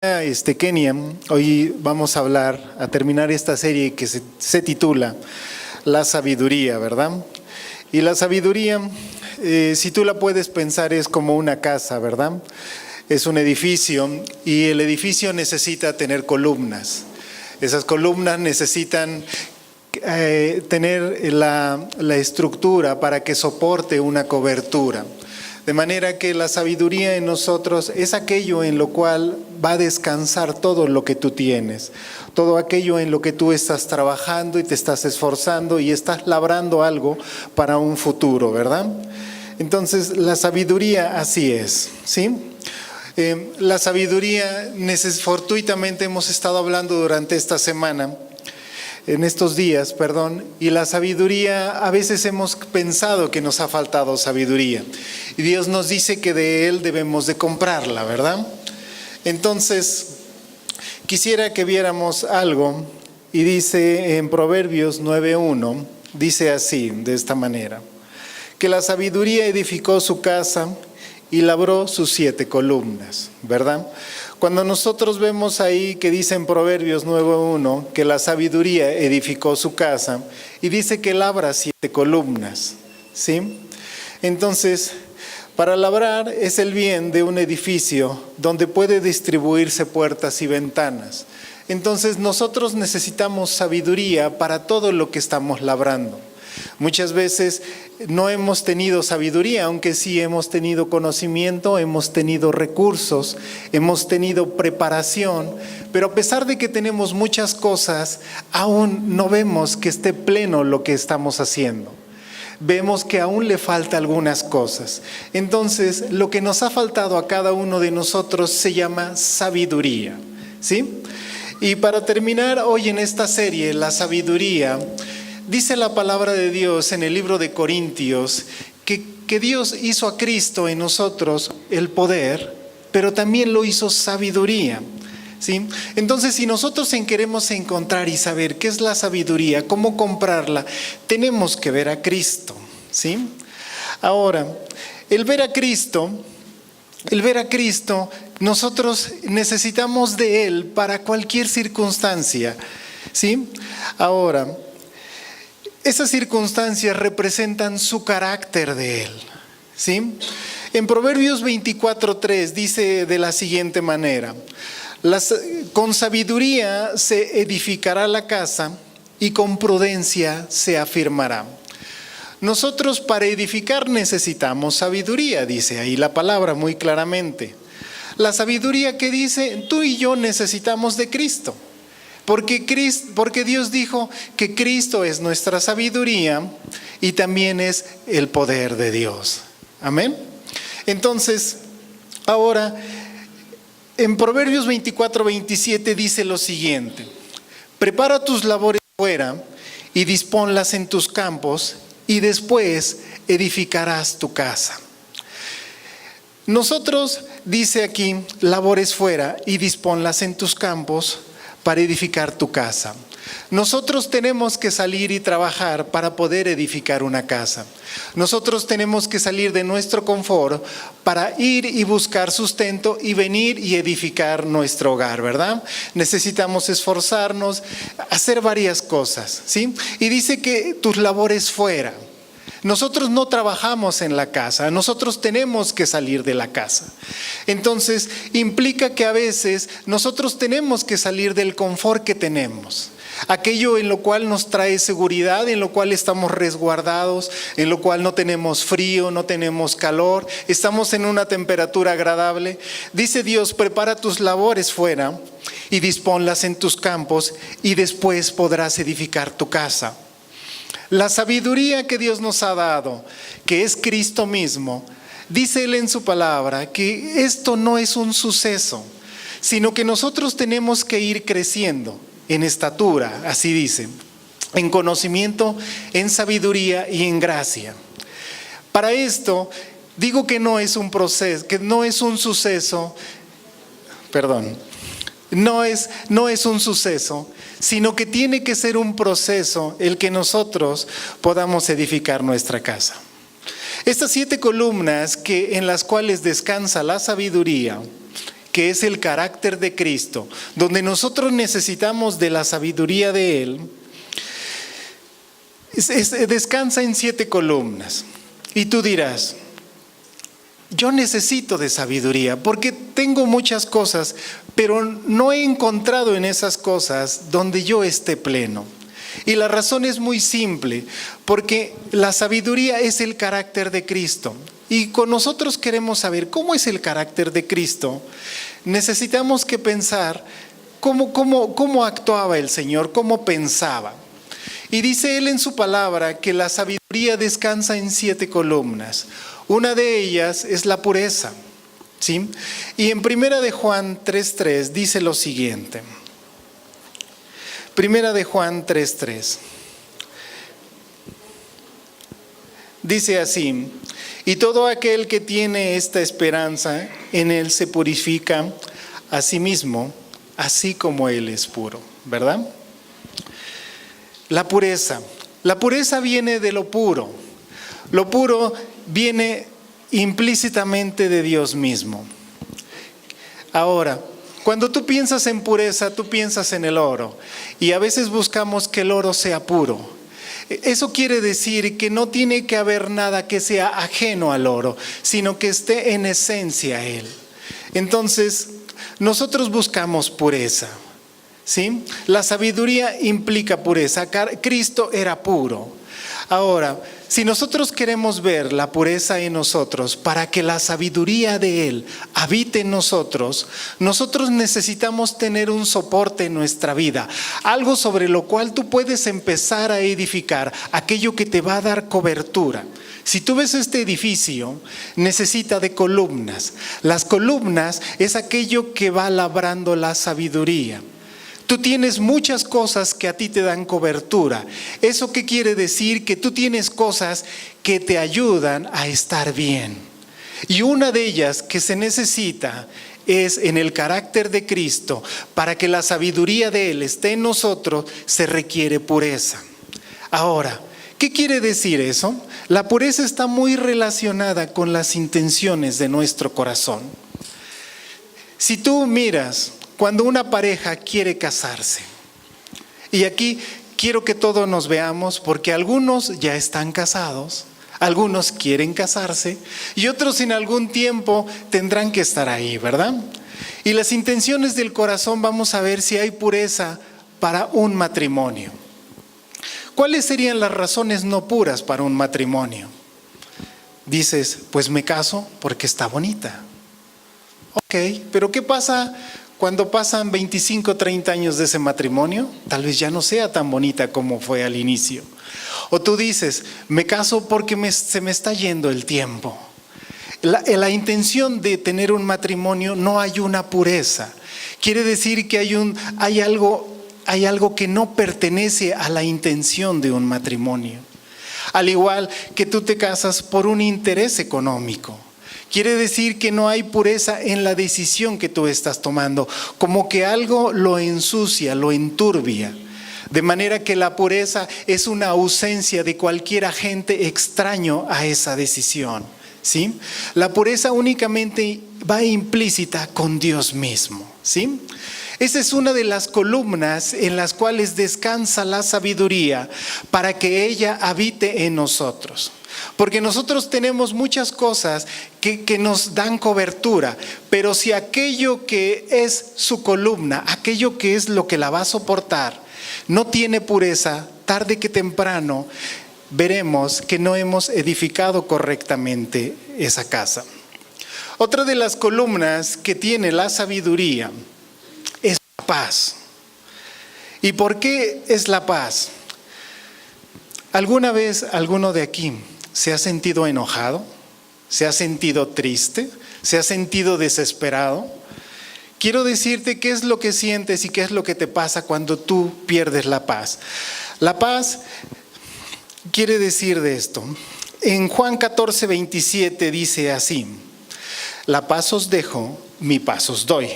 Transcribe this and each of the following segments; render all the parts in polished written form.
Kenia, hoy vamos a terminar esta serie que se titula La Sabiduría, ¿verdad? Y la sabiduría, si tú la puedes pensar, es como una casa, ¿verdad? Es un edificio y el edificio necesita tener columnas. Esas columnas necesitan tener la estructura para que soporte una cobertura. De manera que la sabiduría en nosotros es aquello en lo cual va a descansar todo lo que tú tienes, todo aquello en lo que tú estás trabajando y te estás esforzando y estás labrando algo para un futuro, ¿verdad? Entonces la sabiduría así es, ¿sí? La sabiduría, fortuitamente hemos estado hablando durante esta semana, en estos días, y la sabiduría, a veces hemos pensado que nos ha faltado sabiduría y Dios nos dice que de Él debemos de comprarla, ¿verdad? Entonces, quisiera que viéramos algo y dice en Proverbios 9:1, dice así, de esta manera, que la sabiduría edificó su casa y labró sus 7 columnas, ¿verdad? Cuando nosotros vemos ahí que dice en Proverbios 9:1 que la sabiduría edificó su casa y dice que labra 7 columnas, ¿sí? Entonces, para labrar es el bien de un edificio donde puede distribuirse puertas y ventanas. Entonces nosotros necesitamos sabiduría para todo lo que estamos labrando. Muchas veces no hemos tenido sabiduría, aunque sí hemos tenido conocimiento, hemos tenido recursos, hemos tenido preparación, pero a pesar de que tenemos muchas cosas, aún no vemos que esté pleno lo que estamos haciendo. Vemos que aún le falta algunas cosas. Entonces, lo que nos ha faltado a cada uno de nosotros se llama sabiduría, ¿sí? Y para terminar hoy en esta serie, la sabiduría, dice la palabra de Dios en el libro de Corintios que Dios hizo a Cristo en nosotros el poder, pero también lo hizo sabiduría, ¿sí? Entonces, si nosotros queremos encontrar y saber qué es la sabiduría, cómo comprarla, tenemos que ver a Cristo, ¿sí? Ahora, el ver a Cristo, nosotros necesitamos de Él para cualquier circunstancia, ¿sí? Ahora, esas circunstancias representan su carácter de Él, ¿sí? En Proverbios 24:3 dice de la siguiente manera: con sabiduría se edificará la casa y con prudencia se afirmará. Nosotros para edificar necesitamos sabiduría, dice ahí la palabra muy claramente. La sabiduría que dice, tú y yo necesitamos de Cristo. Porque Dios dijo que Cristo es nuestra sabiduría y también es el poder de Dios. Amén. Entonces, ahora, en Proverbios 24:27 dice lo siguiente: prepara tus labores fuera y disponlas en tus campos y después edificarás tu casa. Nosotros, dice aquí, labores fuera y disponlas en tus campos para edificar tu casa. Nosotros tenemos que salir y trabajar para poder edificar una casa. Nosotros tenemos que salir de nuestro confort para ir y buscar sustento y venir y edificar nuestro hogar, ¿verdad? Necesitamos esforzarnos, hacer varias cosas, ¿sí? Y dice que tus labores fuera. Nosotros no trabajamos en la casa, nosotros tenemos que salir de la casa. Entonces, implica que a veces nosotros tenemos que salir del confort que tenemos. Aquello en lo cual nos trae seguridad, en lo cual estamos resguardados, en lo cual no tenemos frío, no tenemos calor, estamos en una temperatura agradable. Dice Dios, prepara tus labores fuera y disponlas en tus campos y después podrás edificar tu casa. La sabiduría que Dios nos ha dado, que es Cristo mismo, dice Él en su palabra que esto no es un suceso, sino que nosotros tenemos que ir creciendo en estatura, así dice, en conocimiento, en sabiduría y en gracia. Para esto, digo que no es un proceso, que no es un suceso, no es un suceso, sino que tiene que ser un proceso el que nosotros podamos edificar nuestra casa. Estas 7 columnas en las cuales descansa la sabiduría que es el carácter de Cristo, donde nosotros necesitamos de la sabiduría de Él, descansa en 7 columnas. Y tú dirás, yo necesito de sabiduría porque tengo muchas cosas, pero no he encontrado en esas cosas donde yo esté pleno. Y la razón es muy simple, porque la sabiduría es el carácter de Cristo. Y con nosotros queremos saber cómo es el carácter de Cristo. Necesitamos que pensar cómo actuaba el Señor, cómo pensaba. Y dice Él en su palabra que la sabiduría descansa en 7 columnas. Una de ellas es la pureza, ¿sí? Y en Primera de Juan 3:3 dice lo siguiente. Primera de Juan 3:3. Dice así: y todo aquel que tiene esta esperanza en Él se purifica a sí mismo, así como Él es puro, ¿verdad? La pureza viene de lo puro. Lo puro viene implícitamente de Dios mismo. Ahora, cuando tú piensas en pureza, tú piensas en el oro. Y a veces buscamos que el oro sea puro. Eso quiere decir que no tiene que haber nada que sea ajeno al oro, sino que esté en esencia a él. Entonces, nosotros buscamos pureza, ¿sí? La sabiduría implica pureza. Cristo era puro. Ahora, si nosotros queremos ver la pureza en nosotros para que la sabiduría de Él habite en nosotros, nosotros necesitamos tener un soporte en nuestra vida, algo sobre lo cual tú puedes empezar a edificar, aquello que te va a dar cobertura. Si tú ves este edificio, necesita de columnas. Las columnas es aquello que va labrando la sabiduría. Tú tienes muchas cosas que a ti te dan cobertura. ¿Eso qué quiere decir? Que tú tienes cosas que te ayudan a estar bien. Y una de ellas que se necesita es en el carácter de Cristo. Para que la sabiduría de Él esté en nosotros, se requiere pureza. Ahora, ¿qué quiere decir eso? La pureza está muy relacionada con las intenciones de nuestro corazón. Si tú miras cuando una pareja quiere casarse, y aquí quiero que todos nos veamos porque algunos ya están casados, algunos quieren casarse y otros en algún tiempo tendrán que estar ahí, ¿verdad? Y las intenciones del corazón, vamos a ver si hay pureza para un matrimonio. ¿Cuáles serían las razones no puras para un matrimonio? Dices, pues me caso porque está bonita. Ok, pero ¿qué pasa cuando pasan 25, 30 años de ese matrimonio? Tal vez ya no sea tan bonita como fue al inicio. O tú dices, me caso porque se me está yendo el tiempo. La intención de tener un matrimonio no hay una pureza. Quiere decir que hay algo que no pertenece a la intención de un matrimonio. Al igual que tú te casas por un interés económico. Quiere decir que no hay pureza en la decisión que tú estás tomando, como que algo lo ensucia, lo enturbia. De manera que la pureza es una ausencia de cualquier agente extraño a esa decisión, ¿sí? La pureza únicamente va implícita con Dios mismo, ¿sí? Esa es una de las columnas en las cuales descansa la sabiduría para que ella habite en nosotros. Porque nosotros tenemos muchas cosas que nos dan cobertura, pero si aquello que es su columna, aquello que es lo que la va a soportar, no tiene pureza, tarde que temprano veremos que no hemos edificado correctamente esa casa. Otra de las columnas que tiene la sabiduría es la paz. ¿Y por qué es la paz? ¿Alguna vez alguno de aquí se ha sentido enojado? ¿Se ha sentido triste? ¿Se ha sentido desesperado? Quiero decirte qué es lo que sientes y qué es lo que te pasa cuando tú pierdes la paz. La paz quiere decir de esto. En Juan 14:27 dice así: la paz os dejo, mi paz os doy.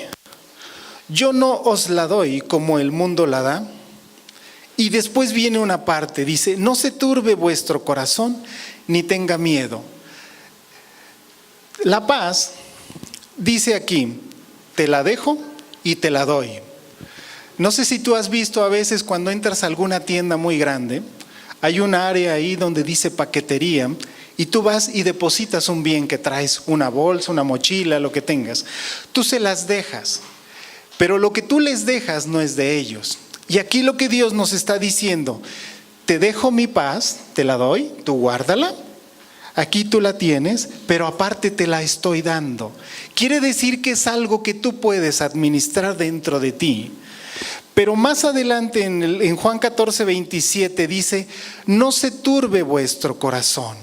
Yo no os la doy como el mundo la da. Y después viene una parte, dice, no se turbe vuestro corazón, ni tenga miedo. La paz, dice aquí, te la dejo y te la doy. No sé si tú has visto a veces cuando entras a alguna tienda muy grande, hay un área ahí donde dice paquetería y tú vas y depositas un bien que traes, una bolsa, una mochila, lo que tengas. Tú se las dejas, pero lo que tú les dejas no es de ellos. Y aquí lo que Dios nos está diciendo, te dejo mi paz, te la doy, tú guárdala. Aquí tú la tienes, pero aparte te la estoy dando. Quiere decir que es algo que tú puedes administrar dentro de ti. Pero más adelante en Juan 14:27 dice, no se turbe vuestro corazón.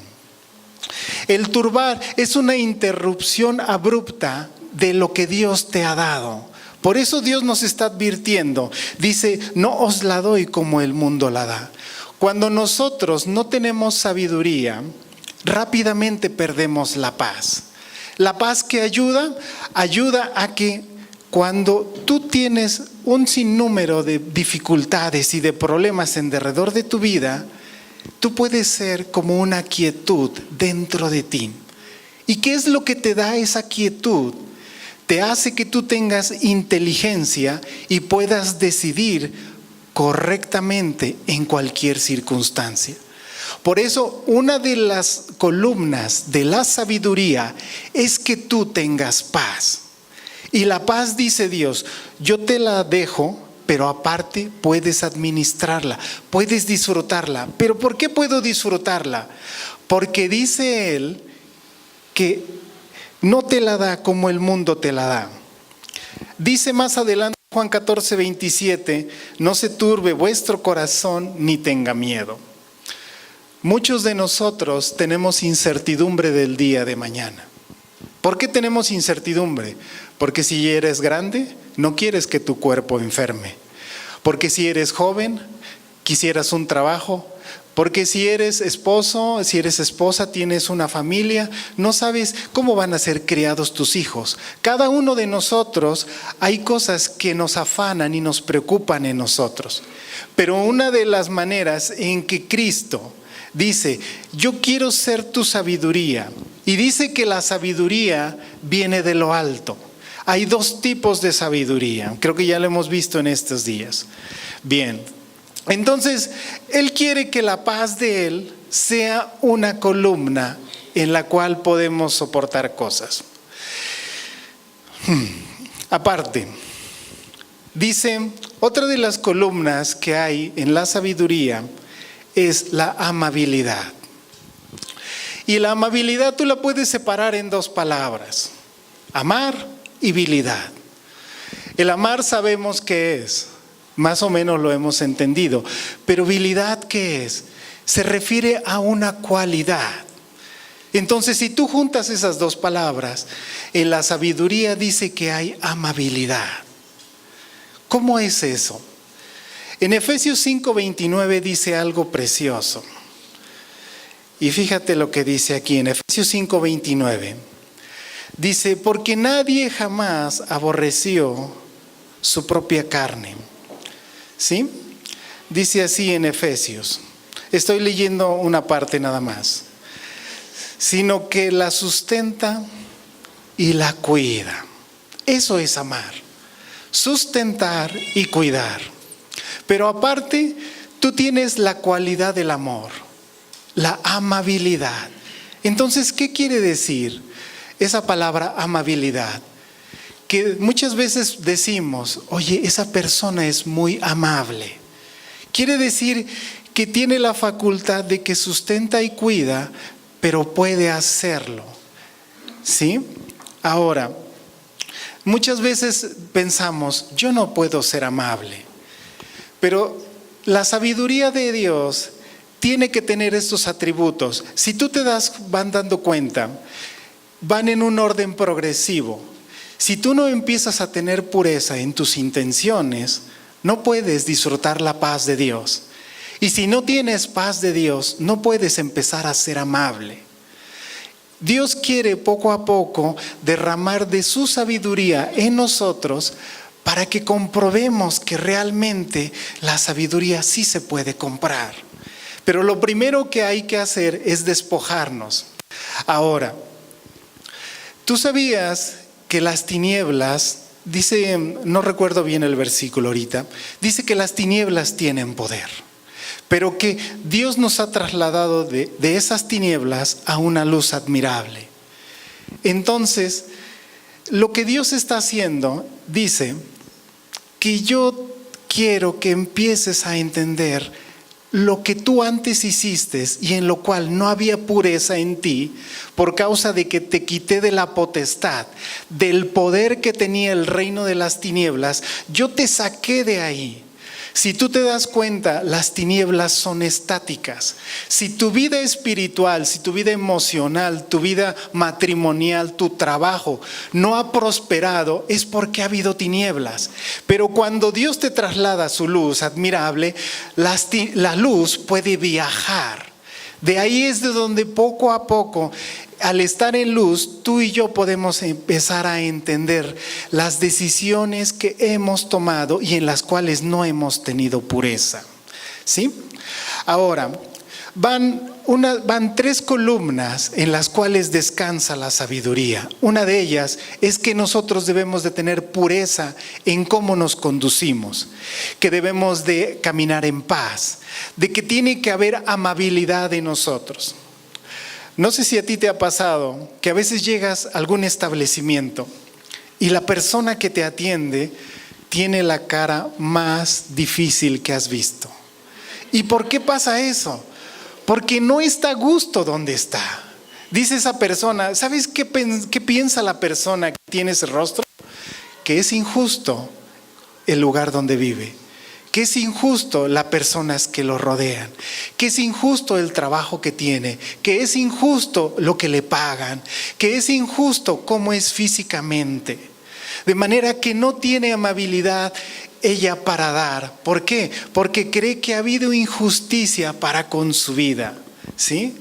El turbar es una interrupción abrupta de lo que Dios te ha dado. Por eso Dios nos está advirtiendo. Dice, no os la doy como el mundo la da. Cuando nosotros no tenemos sabiduría, rápidamente perdemos la paz. La paz que ayuda a que cuando tú tienes un sinnúmero de dificultades y de problemas en derredor de tu vida, tú puedes ser como una quietud dentro de ti. ¿Y qué es lo que te da esa quietud? Te hace que tú tengas inteligencia y puedas decidir correctamente en cualquier circunstancia. Por eso, una de las columnas de la sabiduría es que tú tengas paz. Y la paz, dice Dios, yo te la dejo, pero aparte puedes administrarla, puedes disfrutarla. ¿Pero por qué puedo disfrutarla? Porque dice Él que no te la da como el mundo te la da. Dice más adelante Juan 14:27, no se turbe vuestro corazón ni tenga miedo. Muchos de nosotros tenemos incertidumbre del día de mañana. ¿Por qué tenemos incertidumbre? Porque si eres grande, no quieres que tu cuerpo enferme. Porque si eres joven, quisieras un trabajo. Porque si eres esposo, si eres esposa, tienes una familia, no sabes cómo van a ser criados tus hijos. Cada uno de nosotros hay cosas que nos afanan y nos preocupan en nosotros. Pero una de las maneras en que Cristo dice, yo quiero ser tu sabiduría. Y dice que la sabiduría viene de lo alto. Hay dos tipos de sabiduría. Creo que ya lo hemos visto en estos días. Bien, entonces Él quiere que la paz de Él sea una columna en la cual podemos soportar cosas. Aparte, dice, otra de las columnas que hay en la sabiduría es la amabilidad. Y la amabilidad tú la puedes separar en dos palabras, amar y vilidad. El amar sabemos qué es, más o menos lo hemos entendido, pero vilidad ¿qué es? Se refiere a una cualidad. Entonces, si tú juntas esas dos palabras, en la sabiduría dice que hay amabilidad. ¿Cómo es eso? En Efesios 5:29 dice algo precioso. Y fíjate lo que dice aquí en Efesios 5:29. Dice, porque nadie jamás aborreció su propia carne. ¿Sí? Dice así en Efesios. Estoy leyendo una parte nada más. Sino que la sustenta y la cuida. Eso es amar. Sustentar y cuidar. Pero aparte, tú tienes la cualidad del amor, la amabilidad. Entonces, ¿qué quiere decir esa palabra amabilidad? Que muchas veces decimos, oye, esa persona es muy amable. Quiere decir que tiene la facultad de que sustenta y cuida, pero puede hacerlo. ¿Sí? Ahora, muchas veces pensamos, yo no puedo ser amable. Pero la sabiduría de Dios tiene que tener estos atributos. Si tú van dando cuenta, van en un orden progresivo. Si tú no empiezas a tener pureza en tus intenciones, no puedes disfrutar la paz de Dios. Y si no tienes paz de Dios, no puedes empezar a ser amable. Dios quiere poco a poco derramar de su sabiduría en nosotros para que comprobemos que realmente la sabiduría sí se puede comprar. Pero lo primero que hay que hacer es despojarnos. Ahora, ¿tú sabías que las tinieblas dice, no recuerdo bien el versículo ahorita, dice que las tinieblas tienen poder, pero que Dios nos ha trasladado de esas tinieblas a una luz admirable. Entonces, lo que Dios está haciendo, dice que yo quiero que empieces a entender lo que tú antes hiciste y en lo cual no había pureza en ti, por causa de que te quité de la potestad, del poder que tenía el reino de las tinieblas, yo te saqué de ahí. Si tú te das cuenta, las tinieblas son estáticas. Si tu vida espiritual, si tu vida emocional, tu vida matrimonial, tu trabajo no ha prosperado, es porque ha habido tinieblas. Pero cuando Dios te traslada su luz admirable, la luz puede viajar. De ahí es de donde poco a poco, al estar en luz, tú y yo podemos empezar a entender las decisiones que hemos tomado y en las cuales no hemos tenido pureza. ¿Sí? Ahora, van 3 columnas en las cuales descansa la sabiduría. Una de ellas es que nosotros debemos de tener pureza en cómo nos conducimos, que debemos de caminar en paz, de que tiene que haber amabilidad en nosotros. No sé si a ti te ha pasado que a veces llegas a algún establecimiento y la persona que te atiende tiene la cara más difícil que has visto. ¿Y por qué pasa eso? Porque no está a gusto donde está. Dice esa persona, ¿sabes qué piensa la persona que tiene ese rostro? Que es injusto el lugar donde vive, que es injusto las personas que lo rodean, que es injusto el trabajo que tiene, que es injusto lo que le pagan, que es injusto cómo es físicamente. De manera que no tiene amabilidad ella para dar. ¿Por qué? Porque cree que ha habido injusticia para con su vida. ¿Sí?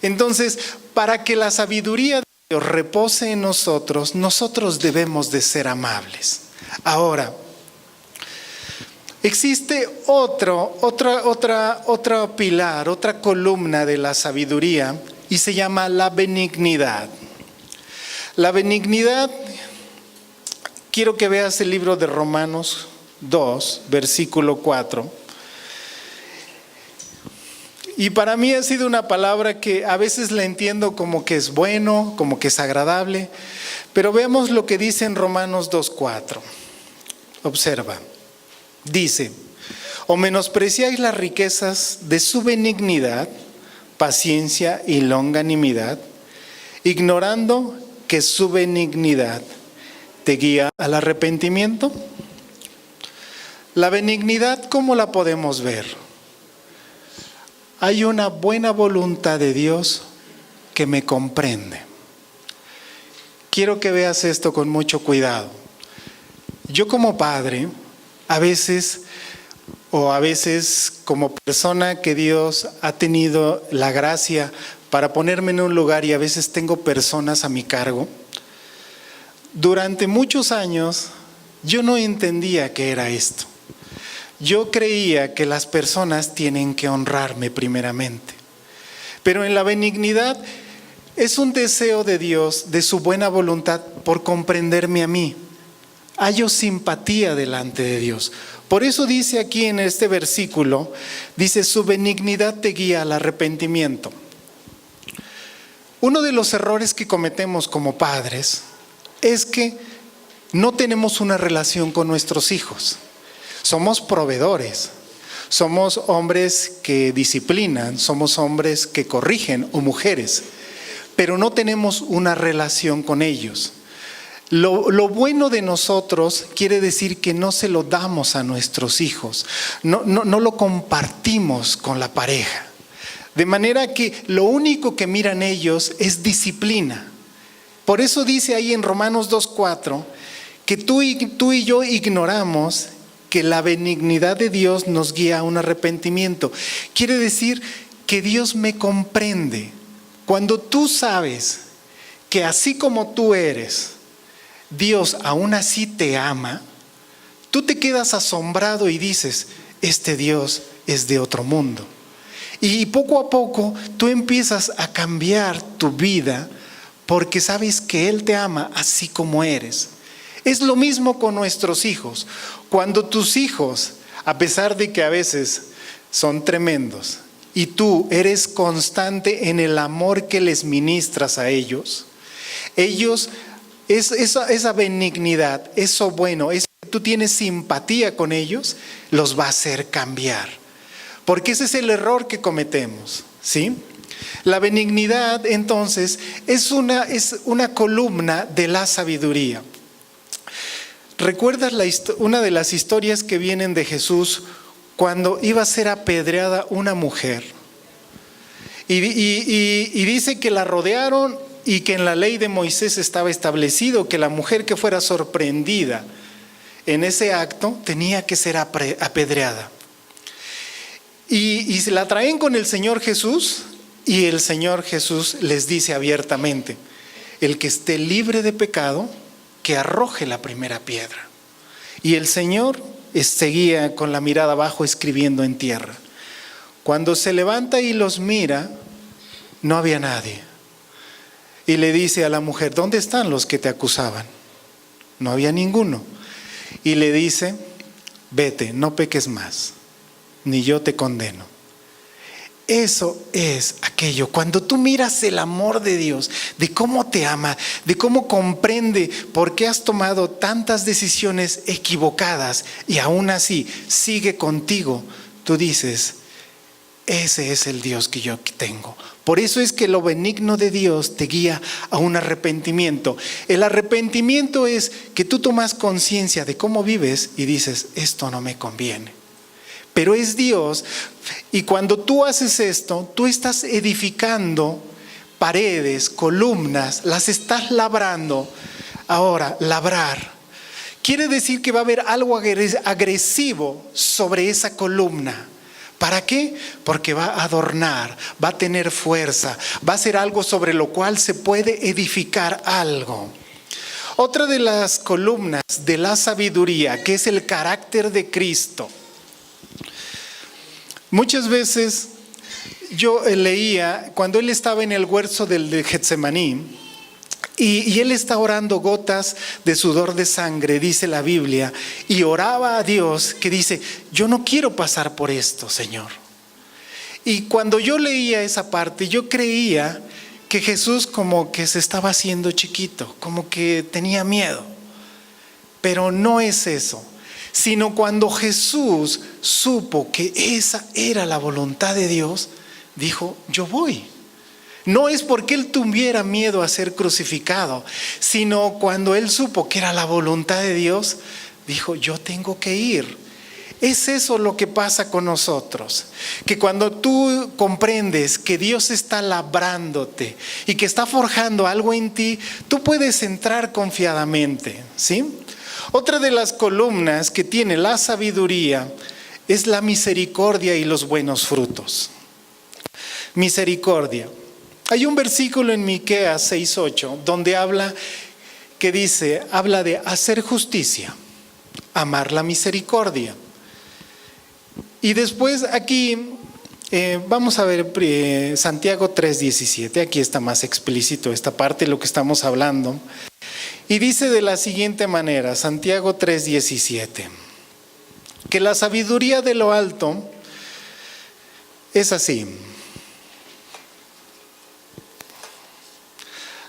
Entonces, para que la sabiduría de Dios repose en nosotros, nosotros debemos de ser amables. Ahora, existe otro pilar, otra columna de la sabiduría y se llama la benignidad. La benignidad, quiero que veas el libro de Romanos 2, versículo 4. Y para mí ha sido una palabra que a veces la entiendo como que es bueno, como que es agradable, pero veamos lo que dice en Romanos 2:4. Observa. Dice, o menospreciáis las riquezas de su benignidad, paciencia y longanimidad, ignorando que su benignidad te guía al arrepentimiento. La benignidad, ¿cómo la podemos ver? Hay una buena voluntad de Dios que me comprende. Quiero que veas esto con mucho cuidado. Yo como padre, a veces como persona que Dios ha tenido la gracia para ponerme en un lugar y a veces tengo personas a mi cargo, durante muchos años yo no entendía qué era esto. Yo creía que las personas tienen que honrarme primeramente, pero en la benignidad es un deseo de Dios, de su buena voluntad por comprenderme a mí. Hallo simpatía delante de Dios. Por eso dice aquí en este versículo, dice, su benignidad te guía al arrepentimiento. Uno de los errores que cometemos como padres es que no tenemos una relación con nuestros hijos. Somos proveedores, somos hombres que disciplinan, somos hombres que corrigen o mujeres, pero no tenemos una relación con ellos. Lo bueno de nosotros quiere decir que no se lo damos a nuestros hijos, no lo compartimos con la pareja. De manera que lo único que miran ellos es disciplina. Por eso dice ahí en Romanos 2:4 que tú y yo ignoramos que la benignidad de Dios nos guía a un arrepentimiento. Quiere decir que Dios me comprende. Cuando tú sabes que así como tú eres, Dios aún así te ama, tú te quedas asombrado y dices, este Dios es de otro mundo. Y poco a poco tú empiezas a cambiar tu vida porque sabes que Él te ama así como eres. Es lo mismo con nuestros hijos. Cuando tus hijos, a pesar de que a veces son tremendos, y tú eres constante en el amor que les ministras a ellos, esa benignidad, eso bueno, eso que tú tienes simpatía con ellos, los va a hacer cambiar. Porque ese es el error que cometemos, ¿sí? La benignidad, entonces, es una columna de la sabiduría. ¿Recuerdas una de las historias que vienen de Jesús cuando iba a ser apedreada una mujer? Y dice que la rodearon y que en la ley de Moisés estaba establecido que la mujer que fuera sorprendida en ese acto tenía que ser apedreada. Y se la traen con el Señor Jesús y el Señor Jesús les dice abiertamente: el que esté libre de pecado, que arroje la primera piedra. Y el Señor seguía con la mirada abajo escribiendo en tierra. Cuando se levanta y los mira, no había nadie. Y le dice a la mujer: ¿dónde están los que te acusaban? No había ninguno. Y le dice: vete, no peques más, ni yo te condeno. Eso es aquello, cuando tú miras el amor de Dios, de cómo te ama, de cómo comprende por qué has tomado tantas decisiones equivocadas y aún así sigue contigo, tú dices: ese es el Dios que yo tengo. Por eso es que lo benigno de Dios te guía a un arrepentimiento. El arrepentimiento es que tú tomas conciencia de cómo vives y dices: esto no me conviene. Pero es Dios, y cuando tú haces esto, tú estás edificando paredes, columnas, las estás labrando. Ahora, labrar quiere decir que va a haber algo agresivo sobre esa columna. ¿Para qué? Porque va a adornar, va a tener fuerza, va a ser algo sobre lo cual se puede edificar algo. Otra de las columnas de la sabiduría, que es el carácter de Cristo. Muchas veces yo leía cuando él estaba en el huerto del Getsemaní y él está orando gotas de sudor de sangre, dice la Biblia, y oraba a Dios que dice: yo no quiero pasar por esto, Señor. Y cuando yo leía esa parte, yo creía que Jesús como que se estaba haciendo chiquito, como que tenía miedo. Pero no es eso. Sino cuando Jesús supo que esa era la voluntad de Dios, dijo: yo voy. No es porque él tuviera miedo a ser crucificado, sino cuando él supo que era la voluntad de Dios, dijo: yo tengo que ir. Es eso lo que pasa con nosotros, que cuando tú comprendes que Dios está labrándote y que está forjando algo en ti, tú puedes entrar confiadamente, ¿sí? Otra de las columnas que tiene la sabiduría es la misericordia y los buenos frutos. Misericordia. Hay un versículo en Miqueas 6:8 donde habla de hacer justicia, amar la misericordia. Y después aquí vamos a ver Santiago 3:17. Aquí está más explícito esta parte de lo que estamos hablando. Y dice de la siguiente manera, Santiago 3:17, que la sabiduría de lo alto es así.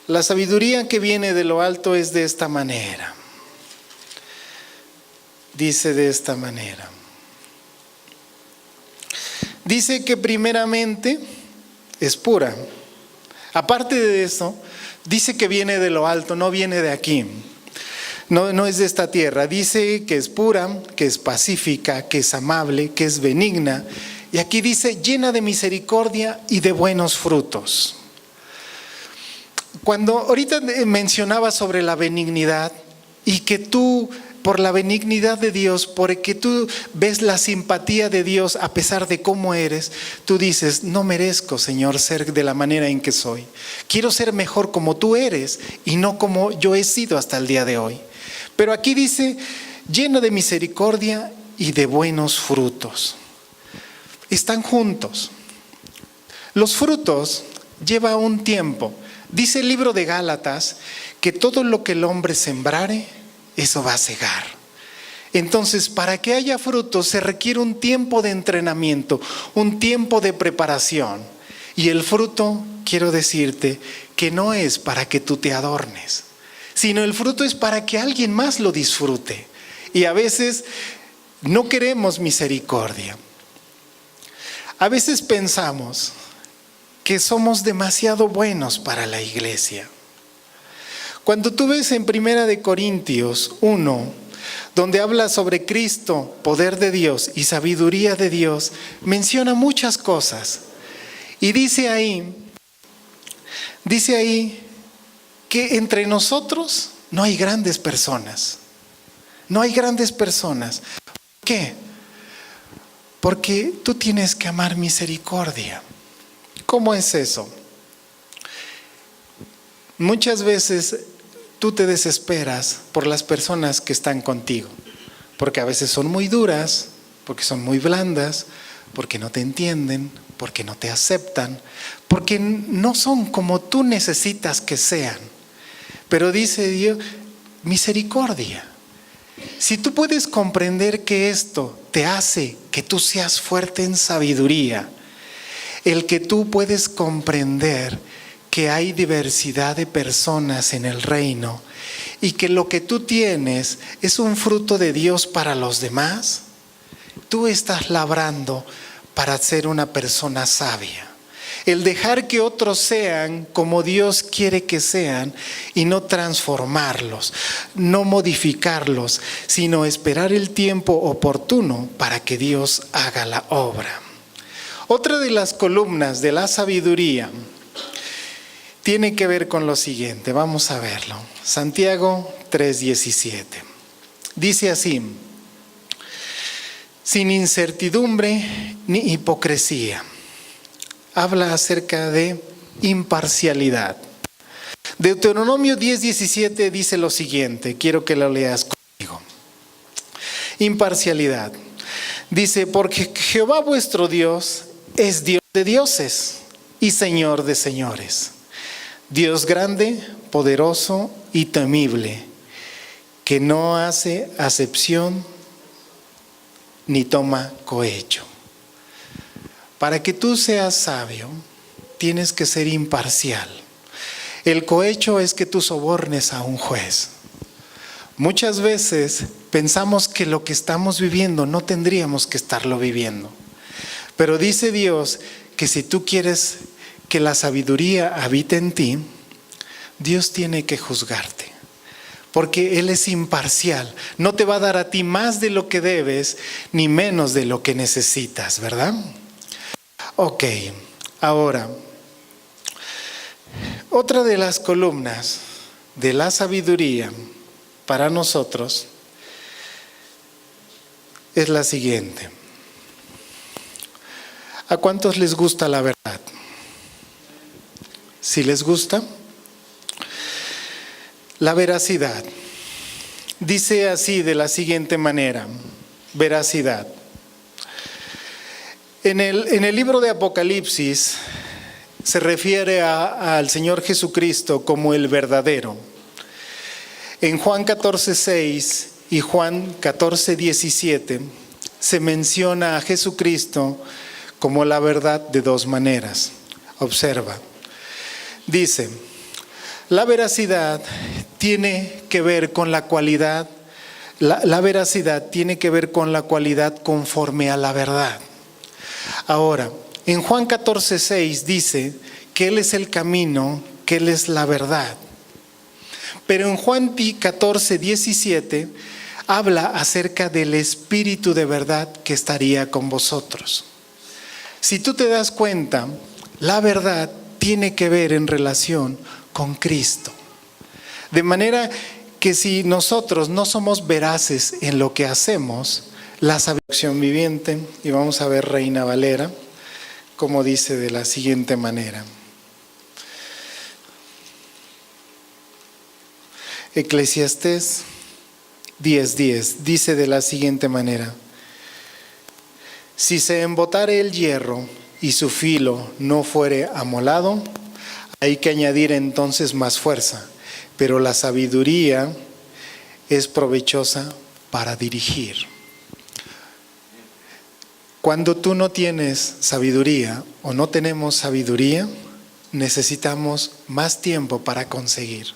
La sabiduría que viene de lo alto es de esta manera. Dice de esta manera. Dice que primeramente es pura. Aparte de eso, dice que viene de lo alto, no viene de aquí. No es de esta tierra. Dice que es pura, que es pacífica, que es amable, que es benigna. Y aquí dice llena de misericordia y de buenos frutos. Cuando ahorita mencionaba sobre la benignidad y que tú, por la benignidad de Dios, porque tú ves la simpatía de Dios a pesar de cómo eres, tú dices: no merezco, Señor, ser de la manera en que soy. Quiero ser mejor como tú eres y no como yo he sido hasta el día de hoy. Pero aquí dice lleno de misericordia y de buenos frutos. Están juntos. Los frutos lleva un tiempo. Dice el libro de Gálatas que todo lo que el hombre sembrare, eso va a cegar. Entonces, para que haya fruto se requiere un tiempo de entrenamiento, un tiempo de preparación. Y el fruto, quiero decirte, que no es para que tú te adornes, sino el fruto es para que alguien más lo disfrute. Y a veces no queremos misericordia. A veces pensamos que somos demasiado buenos para la iglesia. Cuando tú ves en 1 Corintios 1, donde habla sobre Cristo, poder de Dios y sabiduría de Dios, menciona muchas cosas. Y dice ahí que entre nosotros no hay grandes personas. No hay grandes personas. ¿Por qué? Porque tú tienes que amar misericordia. ¿Cómo es eso? Muchas veces tú te desesperas por las personas que están contigo, porque a veces son muy duras, porque son muy blandas, porque no te entienden, porque no te aceptan, porque no son como tú necesitas que sean. Pero dice Dios, misericordia. Si tú puedes comprender que esto te hace que tú seas fuerte en sabiduría, el que tú puedes comprender que hay diversidad de personas en el reino y que lo que tú tienes es un fruto de Dios para los demás, tú estás labrando para ser una persona sabia. El dejar que otros sean como Dios quiere que sean y no transformarlos, no modificarlos, sino esperar el tiempo oportuno para que Dios haga la obra. Otra de las columnas de la sabiduría tiene que ver con lo siguiente, vamos a verlo. Santiago 3:17. Dice así: sin incertidumbre ni hipocresía. Habla acerca de imparcialidad. Deuteronomio 10:17 dice lo siguiente, quiero que lo leas conmigo. Imparcialidad. Dice, porque Jehová vuestro Dios es Dios de dioses y Señor de señores. Dios grande, poderoso y temible, que no hace acepción ni toma cohecho. Para que tú seas sabio, tienes que ser imparcial. El cohecho es que tú sobornes a un juez. Muchas veces pensamos que lo que estamos viviendo no tendríamos que estarlo viviendo. Pero dice Dios que si tú quieres que la sabiduría habite en ti, Dios tiene que juzgarte. Porque Él es imparcial. No te va a dar a ti más de lo que debes, ni menos de lo que necesitas, ¿verdad? Ok, ahora, otra de las columnas de la sabiduría para nosotros es la siguiente. ¿A cuántos les gusta la verdad? ¿Sí les gusta? La veracidad. Dice así de la siguiente manera, veracidad. En el libro de Apocalipsis se refiere al Señor Jesucristo como el verdadero. En Juan 14:6 y Juan 14:17 se menciona a Jesucristo como la verdad de dos maneras. Observa. Dice, la veracidad tiene que ver con la cualidad, la veracidad tiene que ver con la cualidad conforme a la verdad. Ahora, en Juan 14:6 dice que Él es el camino, que Él es la verdad. Pero en Juan 14:17 habla acerca del Espíritu de verdad que estaría con vosotros. Si tú te das cuenta, la verdad tiene que ver en relación con Cristo. De manera que si nosotros no somos veraces en lo que hacemos, la sabiduría viviente, y vamos a ver Reina Valera, como dice de la siguiente manera. Eclesiastés 10:10 dice de la siguiente manera: si se embotare el hierro y su filo no fuere amolado, hay que añadir entonces más fuerza, pero la sabiduría es provechosa para dirigir. Cuando tú no tienes sabiduría o no tenemos sabiduría, necesitamos más tiempo para conseguir.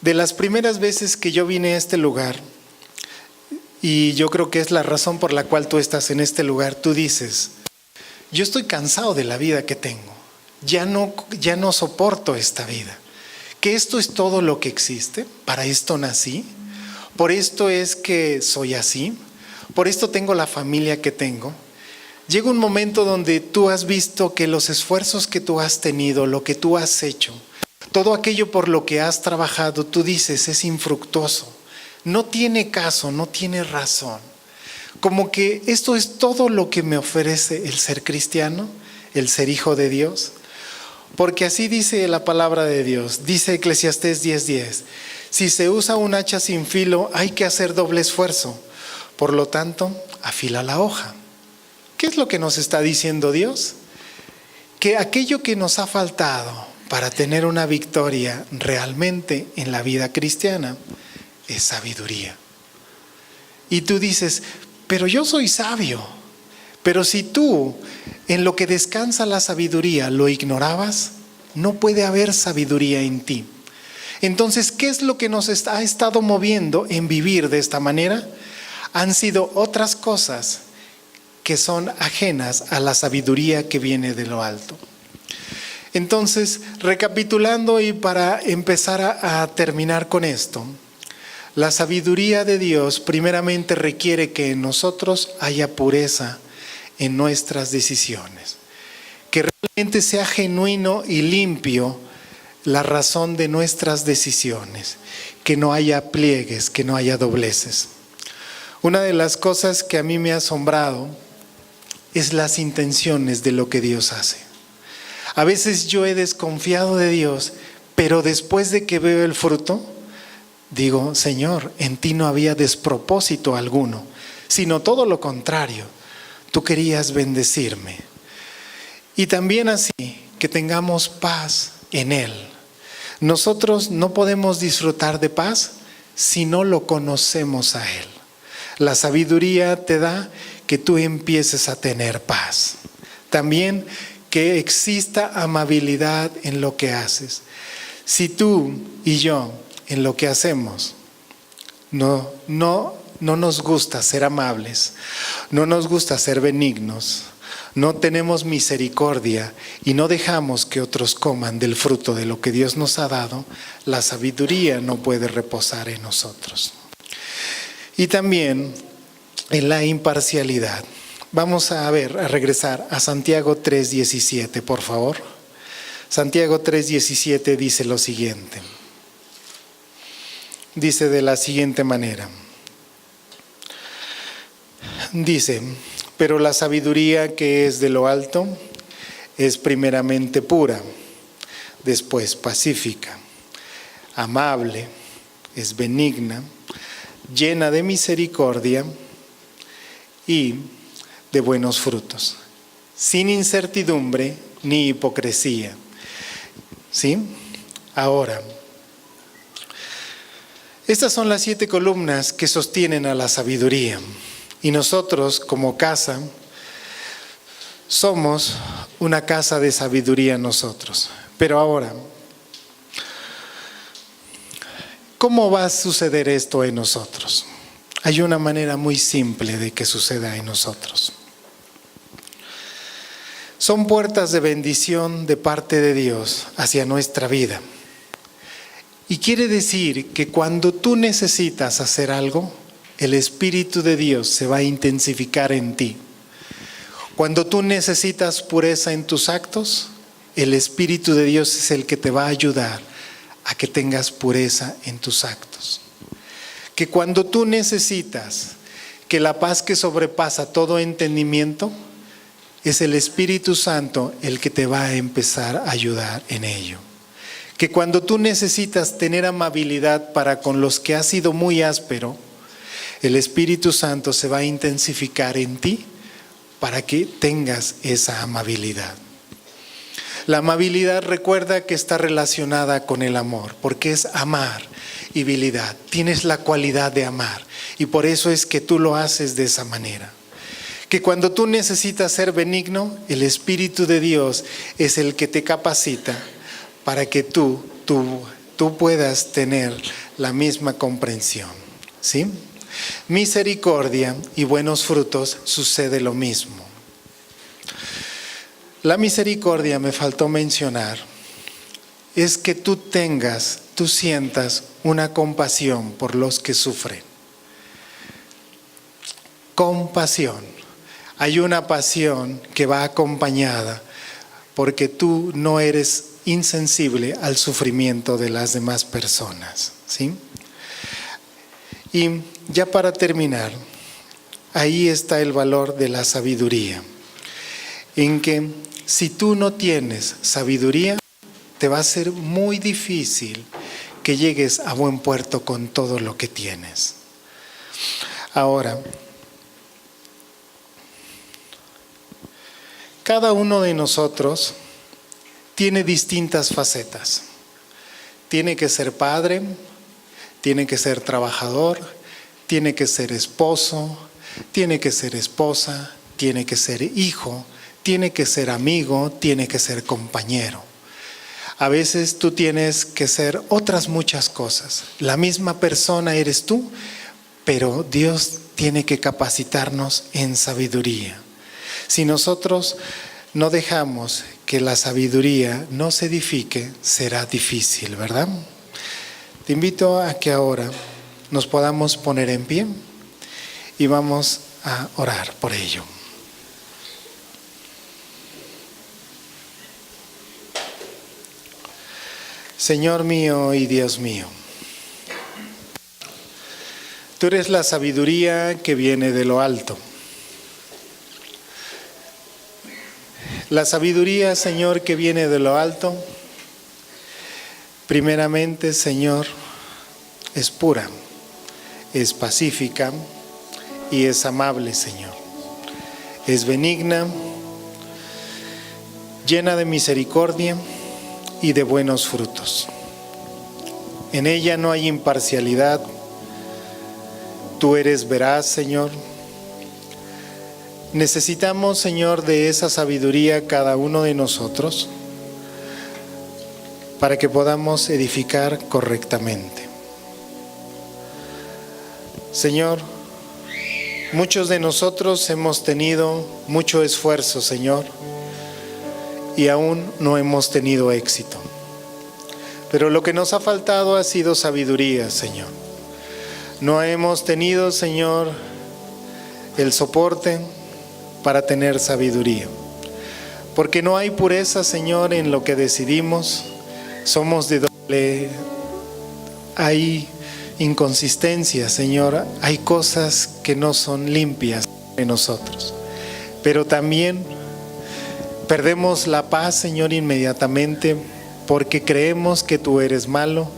De las primeras veces que yo vine a este lugar, y yo creo que es la razón por la cual tú estás en este lugar, tú dices, yo estoy cansado de la vida que tengo, ya no soporto esta vida, que esto es todo lo que existe, para esto nací, por esto es que soy así, por esto tengo la familia que tengo. Llega un momento donde tú has visto que los esfuerzos que tú has tenido, lo que tú has hecho, todo aquello por lo que has trabajado, tú dices, es infructuoso. No tiene caso, no tiene razón. Como que esto es todo lo que me ofrece el ser cristiano, el ser hijo de Dios. Porque así dice la palabra de Dios, dice Eclesiastés 10:10. Si se usa un hacha sin filo, hay que hacer doble esfuerzo. Por lo tanto, afila la hoja. ¿Qué es lo que nos está diciendo Dios? Que aquello que nos ha faltado para tener una victoria realmente en la vida cristiana es sabiduría. Y tú dices, pero yo soy sabio. Pero si tú en lo que descansa la sabiduría lo ignorabas, no puede haber sabiduría en ti. Entonces, ¿qué es lo que nos ha estado moviendo en vivir de esta manera? Han sido otras cosas que son ajenas a la sabiduría que viene de lo alto. Entonces, recapitulando y para empezar a terminar con esto, la sabiduría de Dios primeramente requiere que en nosotros haya pureza en nuestras decisiones, que realmente sea genuino y limpio la razón de nuestras decisiones, que no haya pliegues, que no haya dobleces. Una de las cosas que a mí me ha asombrado es las intenciones de lo que Dios hace. A veces yo he desconfiado de Dios, pero después de que veo el fruto, digo, Señor, en ti no había despropósito alguno, sino todo lo contrario. Tú querías bendecirme. Y también así, que tengamos paz en Él. Nosotros no podemos disfrutar de paz si no lo conocemos a Él. La sabiduría te da que tú empieces a tener paz. También que exista amabilidad en lo que haces. Si tú y yo en lo que hacemos no nos gusta ser amables, no nos gusta ser benignos, no tenemos misericordia y no dejamos que otros coman del fruto de lo que Dios nos ha dado, la sabiduría no puede reposar en nosotros. Y también en la imparcialidad. Vamos a regresar a Santiago 3:17, por favor. Santiago 3:17 dice lo siguiente. Dice de la siguiente manera. Dice, pero la sabiduría que es de lo alto es primeramente pura, después pacífica, amable, es benigna, llena de misericordia y de buenos frutos, sin incertidumbre ni hipocresía. ¿Sí? Ahora, estas son las 7 columnas que sostienen a la sabiduría. Y nosotros, como casa, somos una casa de sabiduría nosotros. Pero ahora, ¿cómo va a suceder esto en nosotros? Hay una manera muy simple de que suceda en nosotros. Son puertas de bendición de parte de Dios hacia nuestra vida. Y quiere decir que cuando tú necesitas hacer algo, el Espíritu de Dios se va a intensificar en ti. Cuando tú necesitas pureza en tus actos, el Espíritu de Dios es el que te va a ayudar a que tengas pureza en tus actos. Que cuando tú necesitas que la paz que sobrepasa todo entendimiento, es el Espíritu Santo el que te va a empezar a ayudar en ello. Que cuando tú necesitas tener amabilidad para con los que has sido muy áspero, el Espíritu Santo se va a intensificar en ti para que tengas esa amabilidad. La amabilidad, recuerda que está relacionada con el amor, porque es amar. irascibilidad, tienes la cualidad de amar. Y por eso es que tú lo haces de esa manera. Que cuando tú necesitas ser benigno, el Espíritu de Dios es el que te capacita para que tú puedas tener la misma comprensión. ¿Sí? Misericordia y buenos frutos sucede lo mismo. La misericordia, me faltó mencionar, es que tú sientas una compasión por los que sufren. Compasión. Hay una pasión que va acompañada porque tú no eres insensible al sufrimiento de las demás personas, ¿sí? Y ya para terminar, ahí está el valor de la sabiduría, en que si tú no tienes sabiduría, te va a ser muy difícil que llegues a buen puerto con todo lo que tienes. Ahora, cada uno de nosotros tiene distintas facetas. Tiene que ser padre, tiene que ser trabajador, tiene que ser esposo, tiene que ser esposa, tiene que ser hijo, tiene que ser amigo, tiene que ser compañero. A veces tú tienes que ser otras muchas cosas. La misma persona eres tú, pero Dios tiene que capacitarnos en sabiduría. Si nosotros no dejamos que la sabiduría nos edifique, será difícil, ¿verdad? Te invito a que ahora nos podamos poner en pie y vamos a orar por ello. Señor mío y Dios mío, tú eres la sabiduría que viene de lo alto. La sabiduría, Señor, que viene de lo alto, primeramente, Señor, es pura, es pacífica y es amable, Señor. Es benigna, llena de misericordia y de buenos frutos. En ella no hay imparcialidad. Tú eres veraz, Señor. Necesitamos, Señor, de esa sabiduría cada uno de nosotros para que podamos edificar correctamente. Señor, muchos de nosotros hemos tenido mucho esfuerzo, Señor, y aún no hemos tenido éxito. Pero lo que nos ha faltado ha sido sabiduría, Señor. No hemos tenido, Señor, el soporte para tener sabiduría. Porque no hay pureza, Señor, en lo que decidimos. Somos de doble. Hay inconsistencia, Señor. Hay cosas que no son limpias en nosotros. Pero también perdemos la paz, Señor, inmediatamente porque creemos que tú eres malo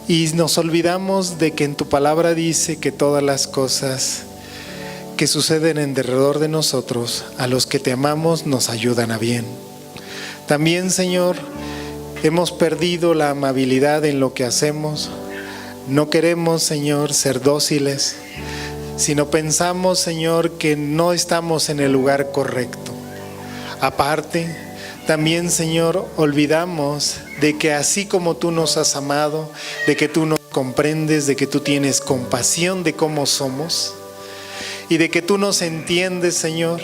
y nos olvidamos de que en tu palabra dice que todas las cosas que suceden en derredor de nosotros, a los que te amamos, nos ayudan a bien. También, Señor, hemos perdido la amabilidad en lo que hacemos. No queremos, Señor, ser dóciles, sino pensamos, Señor, que no estamos en el lugar correcto. Aparte, también, Señor, olvidamos de que así como tú nos has amado, de que tú nos comprendes, de que tú tienes compasión de cómo somos y de que tú nos entiendes, Señor,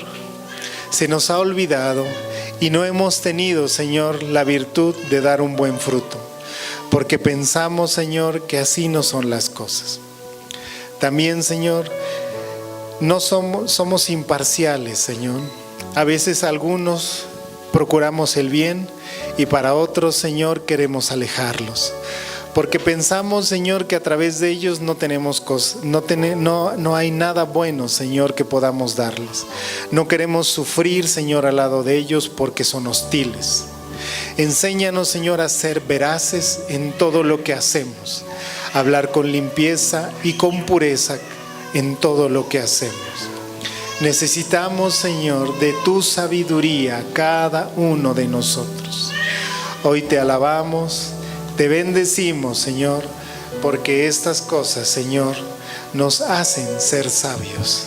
se nos ha olvidado y no hemos tenido, Señor, la virtud de dar un buen fruto, porque pensamos, Señor, que así no son las cosas. También, Señor, no somos imparciales, Señor. A veces algunos procuramos el bien y para otros, Señor, queremos alejarlos. Porque pensamos, Señor, que a través de ellos no tenemos cosas, no hay nada bueno, Señor, que podamos darles. No queremos sufrir, Señor, al lado de ellos porque son hostiles. Enséñanos, Señor, a ser veraces en todo lo que hacemos. Hablar con limpieza y con pureza en todo lo que hacemos. Necesitamos, Señor, de tu sabiduría cada uno de nosotros. Hoy te alabamos, te bendecimos, Señor, porque estas cosas, Señor, nos hacen ser sabios.